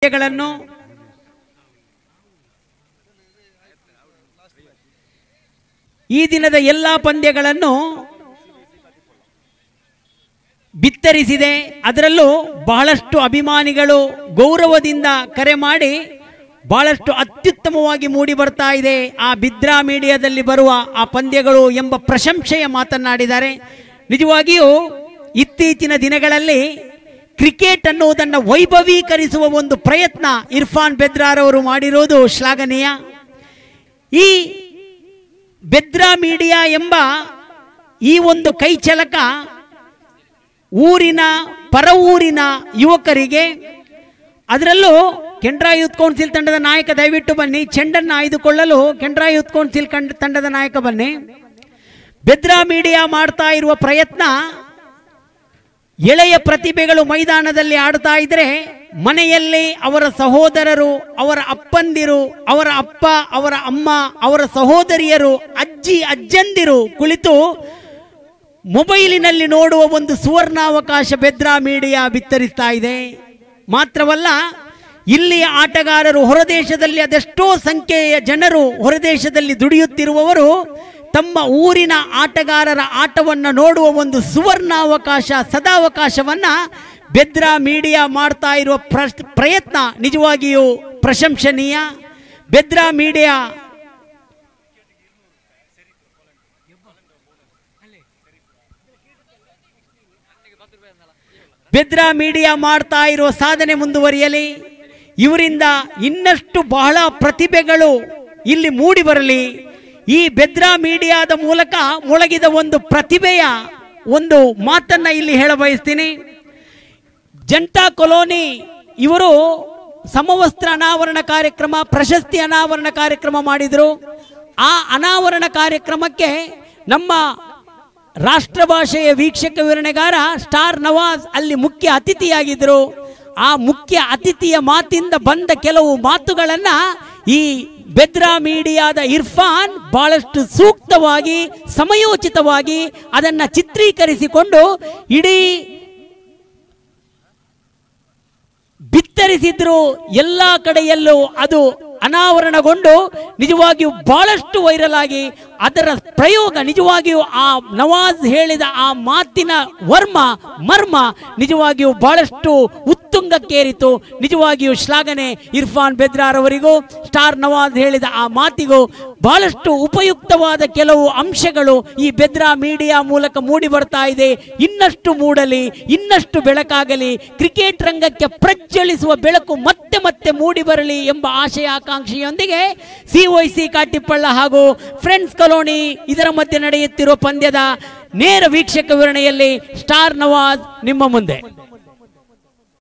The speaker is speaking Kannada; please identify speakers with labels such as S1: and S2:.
S1: ಪಂದ್ಯಗಳನ್ನು ಈ ದಿನದ ಎಲ್ಲ ಪಂದ್ಯಗಳನ್ನು ಬಿತ್ತರಿಸಿದೆ. ಅದರಲ್ಲೂ ಬಹಳಷ್ಟು ಅಭಿಮಾನಿಗಳು ಗೌರವದಿಂದ ಕರೆ ಮಾಡಿ ಬಹಳಷ್ಟು ಅತ್ಯುತ್ತಮವಾಗಿ ಮೂಡಿ ಬರ್ತಾ ಇದೆ ಆ ಬಿದ್ರಾ ಮೀಡಿಯಾದಲ್ಲಿ ಬರುವ ಆ ಪಂದ್ಯಗಳು ಎಂಬ ಪ್ರಶಂಸೆಯ ಮಾತನಾಡಿದ್ದಾರೆ. ನಿಜವಾಗಿಯೂ ಇತ್ತೀಚಿನ ದಿನಗಳಲ್ಲಿ ಕ್ರಿಕೆಟ್ ಅನ್ನುವುದನ್ನು ವೈಭವೀಕರಿಸುವ ಒಂದು ಪ್ರಯತ್ನ ಇರ್ಫಾನ್ ಬೆದ್ರಾರ್ ಅವರು ಮಾಡಿರೋದು ಶ್ಲಾಘನೀಯ. ಈ ಬೆದ್ರಾ ಮೀಡಿಯಾ ಎಂಬ ಈ ಒಂದು ಕೈಚಳಕ ಊರಿನ ಪರ ಊರಿನ ಯುವಕರಿಗೆ, ಅದರಲ್ಲೂ ಕೆನರಾ ಯೂತ್ ಕೌನ್ಸಿಲ್ ತಂಡದ ನಾಯಕ ದಯವಿಟ್ಟು ಬನ್ನಿ, ಚೆಂಡನ್ನು ಆಯ್ದುಕೊಳ್ಳಲು ಕೆನರಾ ಯೂತ್ ಕೌನ್ಸಿಲ್ ತಂಡದ ನಾಯಕ ಬನ್ನಿ. ಬೆದ್ರಾ ಮೀಡಿಯಾ ಮಾಡ್ತಾ ಇರುವ ಪ್ರಯತ್ನ, ಎಳೆಯ ಪ್ರತಿಭೆಗಳು ಮೈದಾನದಲ್ಲಿ ಆಡ್ತಾ ಇದ್ರೆ ಮನೆಯಲ್ಲಿ ಅವರ ಸಹೋದರರು, ಅವರ ಅಪ್ಪಂದಿರು, ಅವರ ಅಪ್ಪ, ಅವರ ಅಮ್ಮ, ಅವರ ಸಹೋದರಿಯರು, ಅಜ್ಜಿ ಅಜ್ಜಂದಿರು ಕುಳಿತು ಮೊಬೈಲಿನಲ್ಲಿ ನೋಡುವ ಒಂದು ಸುವರ್ಣಾವಕಾಶ ಬೆದ್ರಾ ಮೀಡಿಯಾ ಬಿತ್ತರಿಸ್ತಾ ಇದೆ. ಮಾತ್ರವಲ್ಲ, ಇಲ್ಲಿಯ ಆಟಗಾರರು ಹೊರದೇಶದಲ್ಲಿ ಅದೆಷ್ಟೋ ಸಂಖ್ಯೆಯ ಜನರು ಹೊರದೇಶದಲ್ಲಿ ದುಡಿಯುತ್ತಿರುವವರು ತಮ್ಮ ಊರಿನ ಆಟಗಾರರ ಆಟವನ್ನು ನೋಡುವ ಒಂದು ಸುವರ್ಣಾವಕಾಶ, ಸದಾವಕಾಶವನ್ನು ಬೆದ್ರಾ ಮೀಡಿಯಾ ಮಾಡ್ತಾ ಇರುವ ಪ್ರಯತ್ನ ನಿಜವಾಗಿಯೂ ಪ್ರಶಂಸನೀಯ. ಬೆದ್ರಾ ಮೀಡಿಯಾ ಮಾಡ್ತಾ ಇರುವ ಸಾಧನೆ ಮುಂದುವರಿಯಲಿ. ಇವರಿಂದ ಇನ್ನಷ್ಟು ಬಹಳ ಪ್ರತಿಭೆಗಳು ಇಲ್ಲಿ ಮೂಡಿ ಬರಲಿ. ಈ ಬೆದ್ರಾ ಮೀಡಿಯಾದ ಮೂಲಕ ಮೊಳಗಿದ ಒಂದು ಪ್ರತಿಭೆಯ ಒಂದು ಮಾತನ್ನ ಇಲ್ಲಿ ಹೇಳ ಬಯಸ್ತೀನಿ. ಜನತಾ ಕಾಲೋನಿ ಇವರು ಸಮವಸ್ತ್ರ ಅನಾವರಣ ಕಾರ್ಯಕ್ರಮ, ಪ್ರಶಸ್ತಿ ಅನಾವರಣ ಕಾರ್ಯಕ್ರಮ ಮಾಡಿದರು. ಆ ಅನಾವರಣ ಕಾರ್ಯಕ್ರಮಕ್ಕೆ ನಮ್ಮ ರಾಷ್ಟ್ರ ಭಾಷೆಯ ವೀಕ್ಷಕ ವಿವರಣೆಗಾರ ಸ್ಟಾರ್ ನವಾಜ್ ಅಲ್ಲಿ ಮುಖ್ಯ ಅತಿಥಿಯಾಗಿದ್ದರು. ಆ ಮುಖ್ಯ ಅತಿಥಿಯ ಮಾತಿಂದ ಬಂದ ಕೆಲವು ಮಾತುಗಳನ್ನ ಈ ಬೆದ್ರಾ ಮೀಡಿಯಾದ ಇರ್ಫಾನ್ ಬಹಳಷ್ಟು ಸೂಕ್ತವಾಗಿ ಸಮಯೋಚಿತವಾಗಿ ಅದನ್ನ ಚಿತ್ರೀಕರಿಸಿಕೊಂಡು ಇಡೀ ಬಿತ್ತರಿಸಿದ್ರು. ಎಲ್ಲ ಕಡೆಯಲ್ಲೂ ಅದು ಅನಾವರಣಗೊಂಡು ನಿಜವಾಗಿಯೂ ಬಹಳಷ್ಟು ವೈರಲ್ ಆಗಿ ಅದರ ಪ್ರಯೋಗ ನಿಜವಾಗಿಯೂ ಆ ನವಾಜ್ ಹೇಳಿದ ಆ ಮಾತಿನ ಮರ್ಮ ನಿಜವಾಗಿಯೂ ಬಹಳಷ್ಟು ಉತ್ತುಂಗಕ್ಕೇರಿತು. ನಿಜವಾಗಿಯೂ ಶ್ಲಾಘನೆ ಇರ್ಫಾನ್ ಬೆದ್ರಾರ್ ಅವರಿಗೂ, ಸ್ಟಾರ್ ನವಾಜ್ ಹೇಳಿದ ಆ ಮಾತಿಗೂ. ಬಹಳಷ್ಟು ಉಪಯುಕ್ತವಾದ ಕೆಲವು ಅಂಶಗಳು ಈ ಬೆದ್ರಾ ಮೀಡಿಯಾ ಮೂಲಕ ಮೂಡಿ ಬರ್ತಾ ಇದೆ. ಇನ್ನಷ್ಟು ಮೂಡಲಿ, ಇನ್ನಷ್ಟು ಬೆಳಕಾಗಲಿ, ಕ್ರಿಕೆಟ್ ರಂಗಕ್ಕೆ ಪ್ರಜ್ವಲಿಸುವ ಬೆಳಕು ಮತ್ತೆ ಮತ್ತೆ ಮೂಡಿ ಬರಲಿ ಎಂಬ ಆಶಯ ಆಕಾಂಕ್ಷೆಯೊಂದಿಗೆ COIC ಕಾಟಿಪಳ್ಳ ಹಾಗೂ ಫ್ರೆಂಡ್ಸ್ ಕಾಲೋನಿ ಇದರ ಮಧ್ಯೆ ನಡೆಯುತ್ತಿರುವ ಪಂದ್ಯದ ನೇರ ವೀಕ್ಷಕ ವಿವರಣೆಯಲ್ಲಿ ಸ್ಟಾರ್ ನವಾಜ್ ನಿಮ್ಮ ಮುಂದೆ.